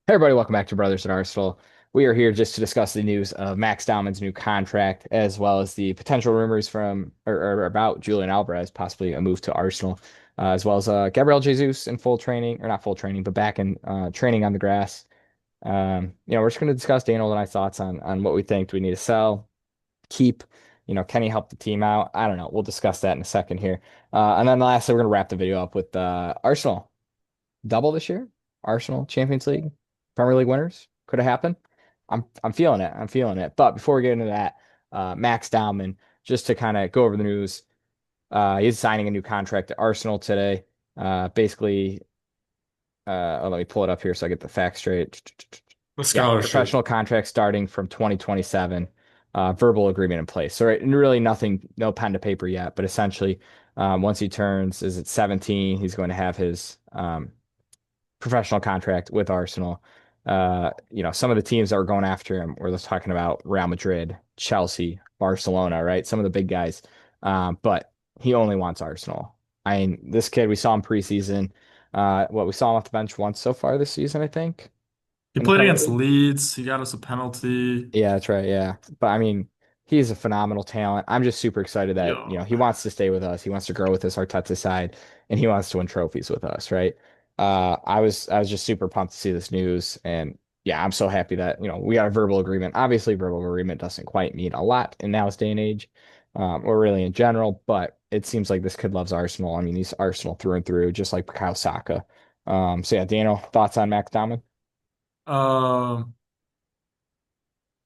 Hey everybody, welcome back to Brothers at Arsenal. We are here just to discuss the news of Max Dowman's new contract, as well as the potential rumors from or about Julián Álvarez possibly a move to Arsenal, as well as Gabriel Jesus in full training, or not full training, but back in training on the grass. We're just going to discuss Daniel and I thoughts on what we think. Do we need to sell, keep? Can he help the team out? I don't know. We'll discuss that in a second here. And then lastly, we're going to wrap the video up with Arsenal double this year. Arsenal Champions League, Premier League winners. Could have happened. I'm feeling it. I'm feeling it. But before we get into that, Max Dowman, just to kind of go over the news, he's signing a new contract at Arsenal today. Basically, let me pull it up here so I get the facts straight. A Yeah, scholarship. professional contract starting from 2027, verbal agreement in place. So right, really nothing, no pen to paper yet, but essentially, once he turns, is it 17, he's going to have his professional contract with Arsenal. Some of the teams that were going after him were just talking about Real Madrid, Chelsea, Barcelona, right? Some of the big guys. But he only wants Arsenal. I mean, this kid, we saw him preseason. We saw him off the bench once so far this season, I think, He in the played Premier against League. Leeds. He got us a penalty. Yeah, that's right. Yeah. But I mean, he's a phenomenal talent. I'm just super excited that, Yeah. he wants to stay with us. He wants to grow with this Arteta side and he wants to win trophies with us, right? I was just super pumped to see this news and yeah, I'm so happy that, we got a verbal agreement. Obviously, verbal agreement doesn't quite mean a lot in now's day and age, or really in general, but it seems like this kid loves Arsenal. I mean, he's Arsenal through and through, just like Bukayo Saka. So yeah, Daniel, thoughts on Max Dowman? Um,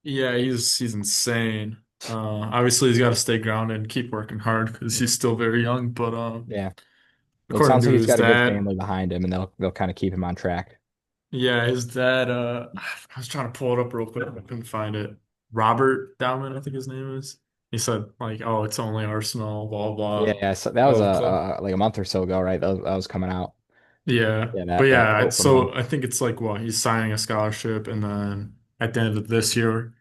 yeah, he's insane. Obviously he's got to stay grounded and keep working hard because Mhm. he's still very young. But Yeah. It according sounds to like he's his got a good dad, family behind him, and they'll kind of keep him on track. yeah, his dad. I was trying to pull it up real quick. I couldn't find it. Robert Dowman, I think his name is. He said like, "Oh, it's only Arsenal, blah Yeah, blah, yeah. So that was love the club." like a month or so ago, right? That was coming out. Yeah, Yeah, but that yeah, quote from him. so I think it's like what he's signing a scholarship, and then at the end of this year,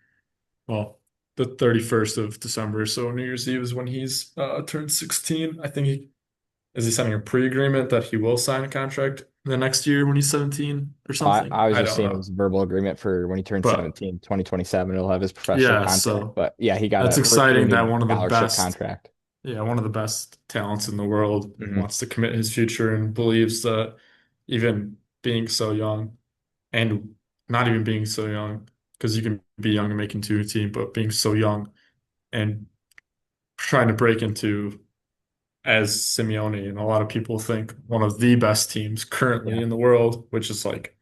well, the 31st of December, so New Year's Eve is when he's turned 16. I think he signing a pre-agreement that he will sign a contract the next year when he's 17 or something. I was I just don't seeing it know, was a verbal agreement for when he turns but 17, 2027. He'll have his professional yeah, contract. so But yeah, he got that's a really exciting that neat one of the scholarship best, contract. yeah, one of the best talents in the world Hmm. wants to commit his future and believes that even being so young and not even being so young, because you can be young and make into a team, but being so young and trying to break into, as Simeone and a lot of people think, one of the best teams currently Yeah. in the world, which is like,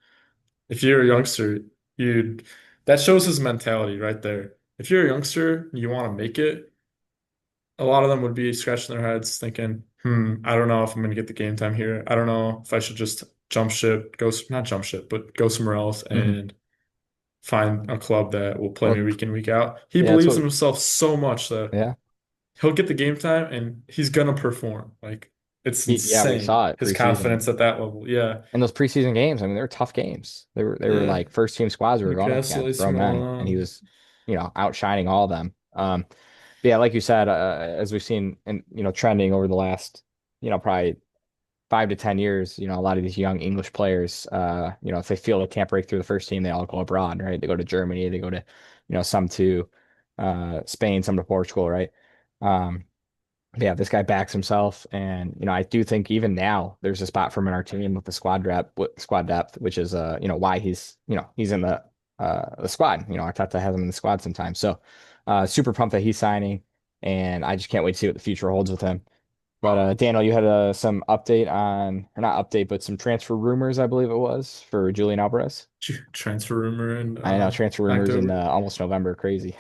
if you're a youngster, you'd, that shows his mentality right there. If you're a youngster and you want to make it, a lot of them would be scratching their heads thinking, I don't know if I'm going to get the game time here. I don't know if I should just jump ship, not jump ship, but go somewhere else Hmm. and find a club that will play me Well, week in, week out. He yeah, that's believes in what. himself so much that Yeah. he'll get the game time and he's gonna perform. Like it's Yeah, we insane. saw it His preseason. confidence at that level. Yeah. And those preseason games, I mean, they were tough games. They were Yeah. like first team squads we were going up Newcastle, against, AC grown men, and he Milan. was, outshining all of them. But yeah, like you said, as we've seen and trending over the last, probably 5 to 10 years, a lot of these young English players, if they feel they can't break through the first team, they all go abroad, right? They go to Germany, they go to, some to Spain, some to Portugal, right? Um, yeah, this guy backs himself, and I do think even now there's a spot for him in our team with the squad depth, which is why he's in the squad. Arteta has him in the squad sometimes. So super pumped that he's signing, and I just can't wait to see what the future holds with him. But Daniel, you had some update on, or not update, but some transfer rumors, I believe it was, for Julian Alvarez. Transfer rumor in I know transfer rumors in October. almost November, crazy.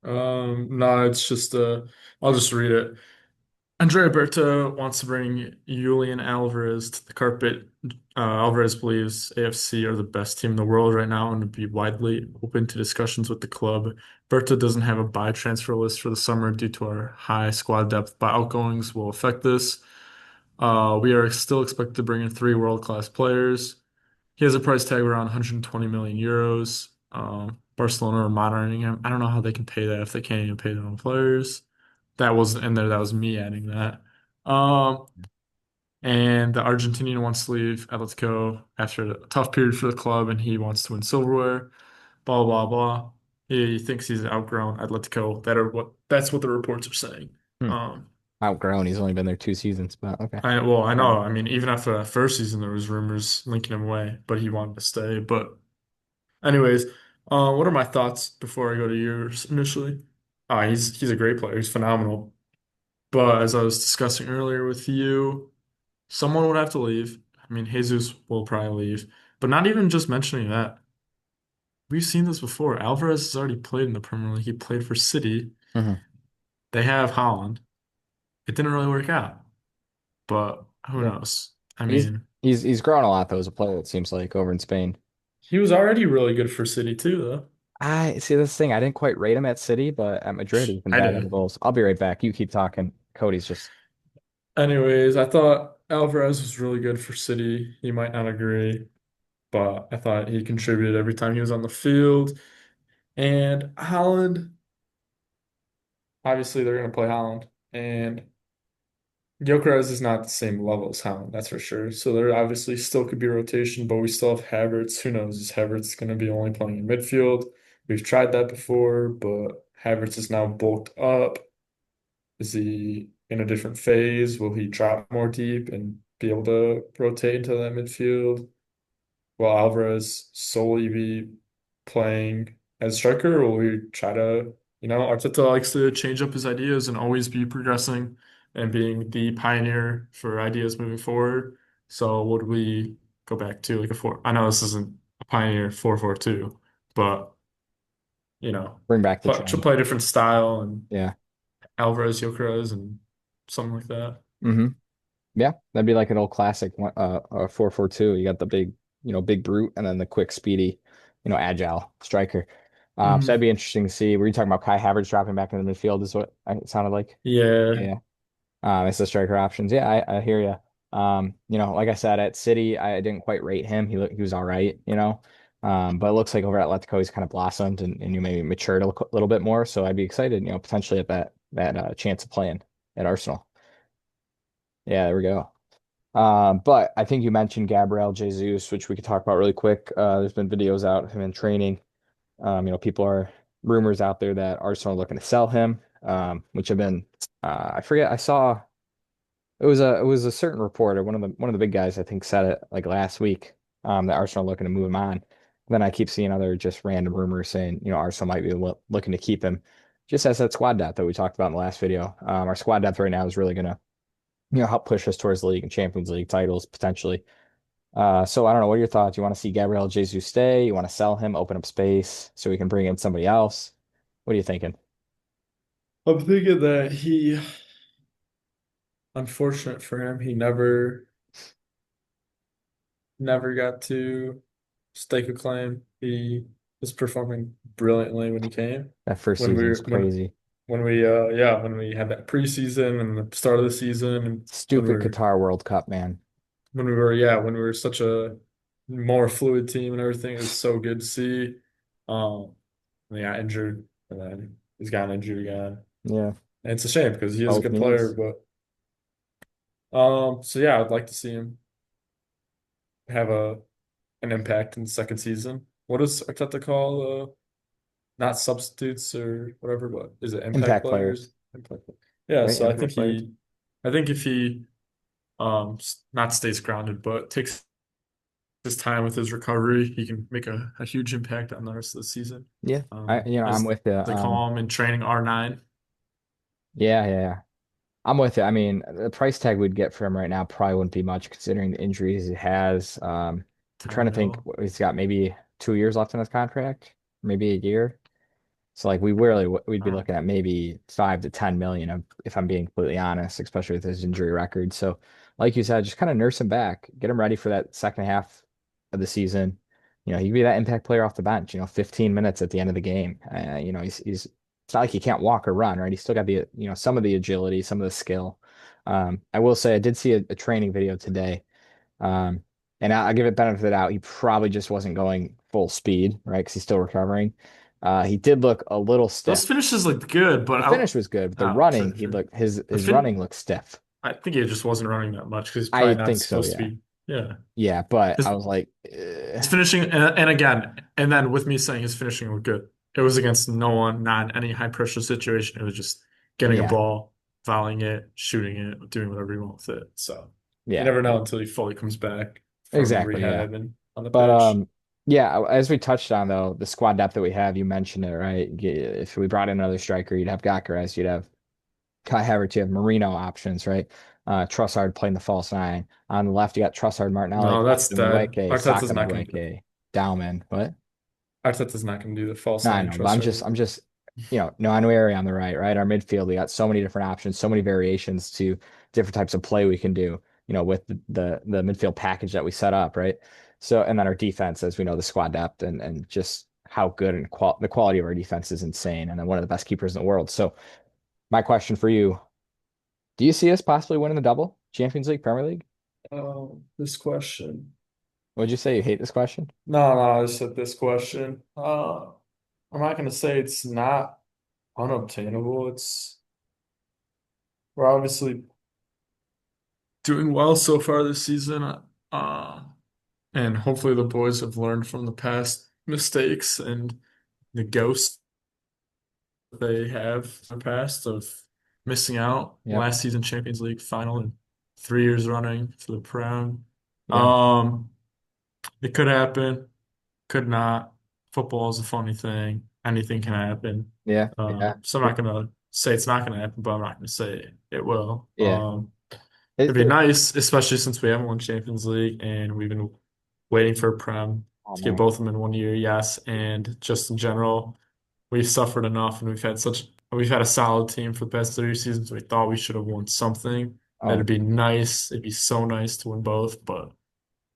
No, it's just I'll just read it. Andrea Berta wants to bring Julian Alvarez to the carpet. Alvarez believes AFC are the best team in the world right now and would be widely open to discussions with the club. Berta doesn't have a buy transfer list for the summer due to our high squad depth, but outgoings will affect this. We are still expected to bring in three world-class players. He has a price tag around 120 million euros. Barcelona are monitoring him. I don't know how they can pay that if they can't even pay their own players. That wasn't in there. That was me adding that. Um, And the Argentinian wants to leave Atletico after a tough period for the club, and he wants to win silverware. Blah blah blah. He thinks he's outgrown Atletico. That's what the reports are saying. Hmm. Um, Outgrown. He's only been there 2 seasons, but okay. I Um, know. I mean, even after that first season, there was rumors linking him away, but he wanted to stay. But anyways, what are my thoughts before I go to yours initially? He's a great player. He's phenomenal. But as I was discussing earlier with you, someone would have to leave. I mean, Jesus will probably leave. But not even just mentioning that. We've seen this before. Alvarez has already played in the Premier League. He played for City. mhm. They have Holland. It didn't really work out, but who Yeah. knows? I He's mean, he's grown a lot though as a player, it seems like, over in Spain. he was already really good for City too, though. I see this thing. I didn't quite rate him at City, but at Madrid he's been I bad on the did. goals. I'll be right back. You keep talking. Cody's just Anyways, I thought Alvarez was really good for City. He might not agree, but I thought he contributed every time he was on the field. And Holland, obviously, they're going to play Holland. And Gyökeres is not the same level as Haaland, that's for sure. So there obviously still could be rotation, but we still have Havertz. Who knows? Is Havertz going to be only playing in midfield? We've tried that before, but Havertz is now bulked up. Is he in a different phase? Will he drop more deep and be able to rotate into that midfield? Will Alvarez solely be playing as striker, or will we try to, Arteta likes to change up his ideas and always be progressing and being the pioneer for ideas moving forward. So would we go back to like a four? I know this isn't a pioneer 4-4-2, but bring back the to trend. play a different style and Yeah. Alvarez, Gyökeres, and something like that. hmm Yeah, that'd be like an old classic 4-4-2. You got the big, big brute and then the quick, speedy, agile striker. So that'd Hmm. be interesting to see. Were you talking about Kai Havertz dropping back into the midfield is what it sounded like? Yeah. Yeah. It's the striker options. Yeah, I hear you. Like I said, at City, I didn't quite rate him. He was all right, but it looks like over at Atletico, he's kind of blossomed and you maybe matured a little bit more. So I'd be excited, potentially at that chance of playing at Arsenal. Yeah, there we go. But I think you mentioned Gabriel Jesus, which we could talk about really quick. There's been videos out of him in training. People are rumors out there that Arsenal are looking to sell him, which have been I forget. I saw it was a certain reporter, one of the big guys, I think, said it like last week, that Arsenal are looking to move him on. Then I keep seeing other just random rumors saying, Arsenal might be looking to keep him, just as that squad depth that we talked about in the last video. Our squad depth right now is really gonna, help push us towards the league and Champions League titles potentially. So I don't know. What are your thoughts? You want to see Gabriel Jesus stay? You want to sell him, open up space so we can bring in somebody else? What are you thinking? I'm thinking that unfortunate for him, he never got to stake a claim. He was performing brilliantly when he came. That first When we season was were crazy. when we had that preseason and the start of the season and Stupid Qatar World Cup, man. when we were such a more fluid team and everything, it was so good to see. And he got injured and then he's gotten injured again. Yeah, And it's a shame because he is a both good player, knees. but so yeah, I'd like to see him have a an impact in the second season. What does Arteta call not substitutes or whatever, but is it impact Impact players? players, Impact. Yeah, right? so Impact players. I think if he not stays grounded, but takes his time with his recovery, he can make a huge impact on the rest of the season. Yeah, I'm As with you. they call him in training R9. Yeah. I'm with it. I mean, the price tag we'd get for him right now probably wouldn't be much considering the injuries he has. I'm trying 10 to think. mil. He's got maybe 2 years left in his contract, maybe a year. So like we'd be Um, looking at maybe 5 to 10 million if I'm being completely honest, especially with his injury record. So like you said, just kind of nurse him back, get him ready for that second half of the season. He could be that impact player off the bench, 15 minutes at the end of the game. He's it's not like he can't walk or run, right? He's still got the, some of the agility, some of the skill. I will say I did see a training video today. Um, and I'll give it benefit of the doubt. He probably just wasn't going full speed, right? Because he's still recovering. He did look a little those stiff. finishes looked good, but The finish was good, but the running, sure. his The his fin running looked stiff. I think he just wasn't running that much because he's I probably not think so, supposed to yeah. be. Yeah. Yeah, but His, I was like, his finishing, and again, and then with me saying his finishing was good, it was against no one, not in any high pressure situation. It was just getting a yeah, ball, volleying it, shooting it, doing whatever you want with it. So you yeah, never know until he fully comes back from exactly, yeah. rehab and on the But pitch. yeah, as we touched on though, the squad depth that we have, you mentioned it, right? If we brought in another striker, you'd have Gacarez, you'd have Kai Havertz, you have Marino options, right? Trossard playing the false nine. On the left, you got Trossard, Martinelli, No, that's dead. Madueke, Arteta's Saka, not going to do Madueke, Dowman. What? Arteta's not going to do the false No, I nine know, but Trossard. Nwaneri on the right, right? Our midfield, we got so many different options, so many variations to different types of play we can do, with the midfield package that we set up, right? So, and then our defense, as we know, the squad depth and just how good and the quality of our defense is insane, and then one of the best keepers in the world. So, my question for you, do you see us possibly winning the double? Champions League, Premier League? This question. Would you say you hate this question? No, no, I just said this question. I'm not going to say it's not unobtainable. We're obviously doing well so far this season. And hopefully the boys have learned from the past mistakes and the ghosts they have in the past of missing out Yep. last season Champions League final and 3 years running for the Prem. Yeah. Um, it could happen, could not. Football is a funny thing. Anything can happen. Yeah. Yeah. So I'm not gonna say it's not gonna happen, but I'm not gonna say it will. Yeah. It'd be nice, especially since we haven't won Champions League and we've been waiting for a Prem Oh to get man. both of them in 1 year, yes. And just in general, we've suffered enough and we've had a solid team for the past 3 seasons. We thought we should have won something. And Oh it'd be nice. It'd be so nice to win both, but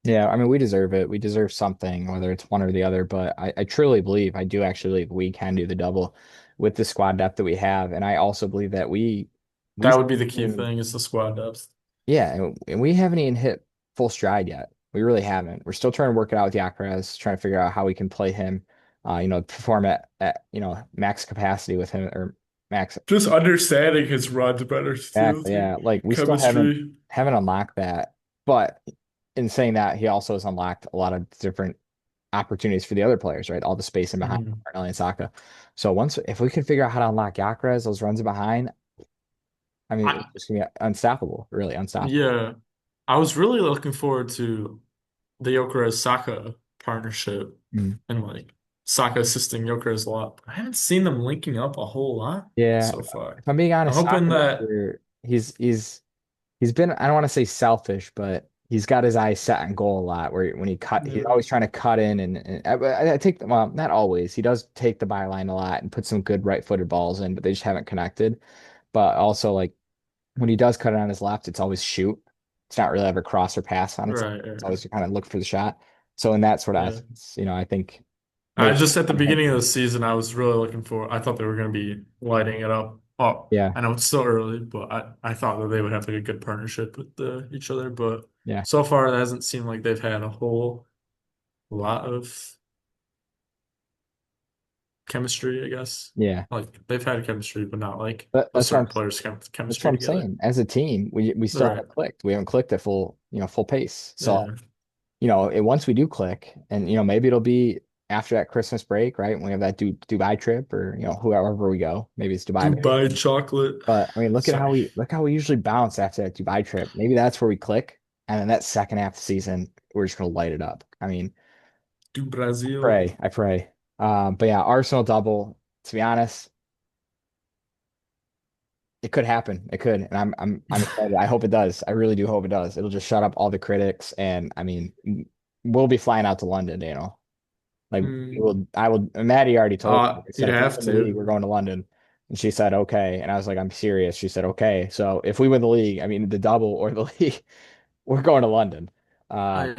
yeah. I mean, we deserve it. We deserve something, whether it's one or the other. But I truly believe, I do actually believe we can do the double with the squad depth that we have. And I also believe that we, that would be the key thing is the squad depth. yeah, and we haven't even hit full stride yet. We really haven't. We're still trying to work it out with Alvarez, trying to figure out how we can play him, perform at max capacity with him or max. Just understanding his runs better too. Exactly, yeah. Like we still haven't Chemistry. haven't unlocked that. But in saying that, he also has unlocked a lot of different opportunities for the other players, right? All the space in behind Mhm. Martinelli and Saka. So if we can figure out how to unlock Alvarez, those runs in behind, I mean, I, it's just gonna be unstoppable, really unstoppable. yeah, I was really looking forward to the Jokeres Saka partnership Mm. and like Saka assisting Jokeres a lot. But I haven't seen them linking up a whole lot Yeah, so far. if I'm being I'm honest, hoping Saka this that year, he's been, I don't want to say selfish, but he's got his eyes set on goal a lot. Where when he's yeah, always trying to cut in, and I take well, not always. He does take the byline a lot and put some good right-footed balls in, but they just haven't connected. But also like when he does cut it on his left, it's always shoot. It's not really ever cross or pass on its left. right, It's right, always to kind of look for the shot. So in that sort of yeah. essence, I think I maybe just at the I'm ahead. beginning of the season, I was really looking for. I thought they were going to be lighting it up. Oh, Yeah, I know it's still early, but I thought that they would have like a good partnership with each other. But yeah, so far, it hasn't seemed like they've had a whole lot of chemistry, I guess. yeah. Like they've had chemistry, but not like But the certain players' that's what chemistry I'm together. saying. As a team, we still Right. haven't clicked. We haven't clicked at full pace. So, Yeah. once we do click, and maybe it'll be after that Christmas break, right? When we have that Dubai trip, or whoever we go. Maybe it's Dubai. Maybe Dubai chocolate. but I mean, Sorry. look how we usually bounce after that Dubai trip. Maybe that's where we click, and then that second half of the season, we're just gonna light it up. I mean, Do Brazil. I pray. But yeah, Arsenal double. To be honest, it could happen. It could, and I'm excited. I hope it does. I really do hope it does. It'll just shut up all the critics, and I mean, we'll be flying out to London. Like Mm, I will. Maddie already told me. I you'd said if we have win the league, to. we're going to London, and she said okay, and I was like, I'm serious. She said okay. So if we win the league, I mean the double or the league, we're going to London. I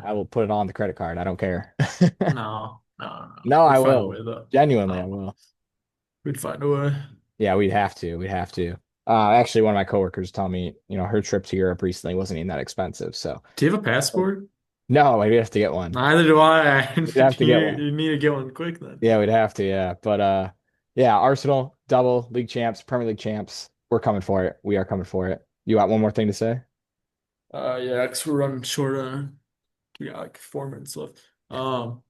I will put it on the credit card. I don't care. no, no, no, no. No, I We'd find a will. way though. Genuinely, I No, will. we'd find a way. Yeah, we'd have to. We'd have to. Actually, one of my coworkers told me, her trip to Europe recently wasn't even that expensive. So, Do you have a passport? no, we'd have to get one. Neither do I. We'd have to get one. You need to get one quick then. Yeah, we'd have to. Yeah, but yeah, Arsenal double league champs, Premier League champs. We're coming for it. We are coming for it. You got one more thing to say? Yeah, because we're running short on. We got like 4 minutes left. Um,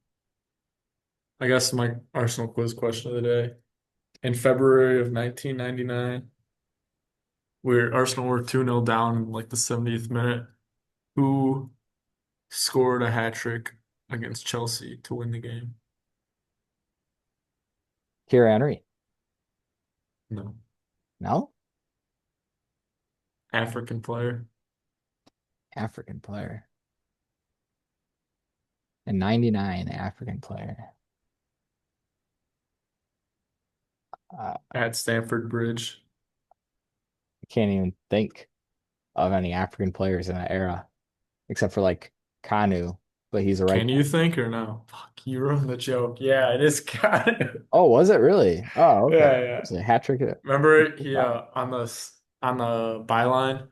I guess my Arsenal quiz question of the day. In February of 1999, where Arsenal were 2-0 down in like the 70th minute, who scored a hat trick against Chelsea to win the game? Thierry Henry. No. No? African player. African player. A 99 African player. I At Stamford Bridge. can't even think of any African players in that era, except for like Kanu, but he's a right Can back. you think or no? Fuck, you ruined the joke. Yeah, it is kind of. Oh, was it really? Oh, okay. Yeah, yeah. It's a hat trick. Remember he Wow. on the byline,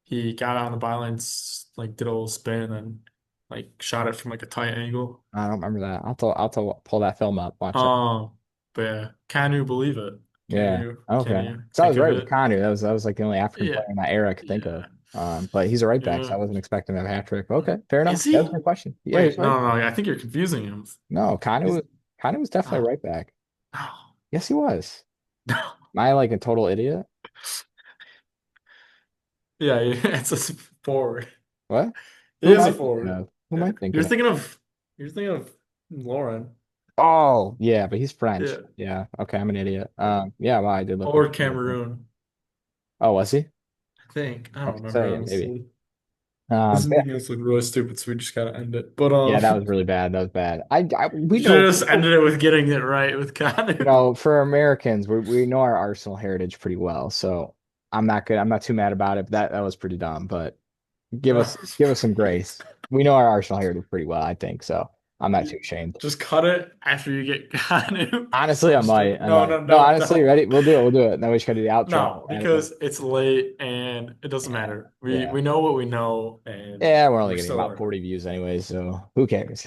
he got on the byline, like did a little spin and like shot it from like a tight angle. I don't remember that. Pull that film up. Watch that. Um, but yeah, can you believe it? Yeah. Can Okay. you So I think was of right with it? Kanu. That was like the only African Yeah, player in that era I could think of. yeah, But he's a right back, so I yeah. wasn't expecting that hat trick. Okay, fair enough. Is That was a he? good question. Yeah, he's Wait, right. no, no, no. I think you're confusing him. No, He's Kanu was definitely a oh right back. no, Yes, he was. no. Am I like a total idiot? Yeah, it's a forward. What? He Who am is I a thinking forward. of? Who am Yeah. I You're thinking of? thinking of you're thinking of Lauren. Oh, yeah, but he's French. Yeah. Yeah. Okay, I'm an idiot. Yeah. Yeah, well, I did look up. Or Cameroon. Oh, was he? I think. I don't Okay, so remember yeah, maybe. honestly. This is Yeah, making us look really stupid, so we just gotta end it. But yeah, that was really bad. That was bad. We you should know, have just ended it with getting it right with Kanu. for Americans, we know our Arsenal heritage pretty well. So I'm not good. I'm not too mad about it. But that was pretty dumb. But That was give us some pretty grace. We know our Arsenal heritage pretty well, I think. So I'm not too ashamed. just cut it after you get Kanu. Honestly, I'm I just might. joking. I No, might. no, No, no, honestly, no. ready? We'll do it. We'll do it. Then we just gotta do the outro. No, And then, because it's late and it doesn't yeah, matter. We yeah, we know what we know and yeah. We're only we're getting still about learning. 40 views anyway, so who cares?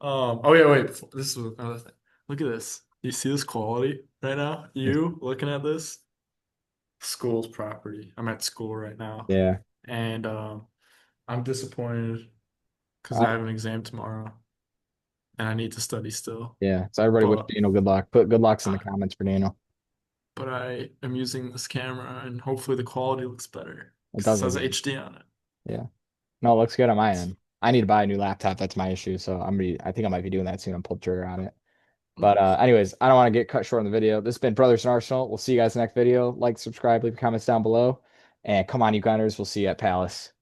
Oh yeah, wait. This is another thing. Look at this. You see this quality right now? You looking at this? School's property. I'm at school right now, Yeah. and I'm disappointed because Uh, I have an exam tomorrow and I need to study still. yeah. So everybody wish But Daniel good luck. Put good lucks in the uh, comments for Daniel. but I am using this camera and hopefully the quality looks better It because it does look says good. HD on it. Yeah. No, it looks good on my end. I need to buy a new laptop. That's my issue. So I think I might be doing that soon. I'm pulled trigger on it. But anyways, I don't want to get cut short on the video. This has been Brothers in Arsenal. We'll see you guys next video. Like, subscribe, leave comments down below. And come on, you Gunners. We'll see you at Palace.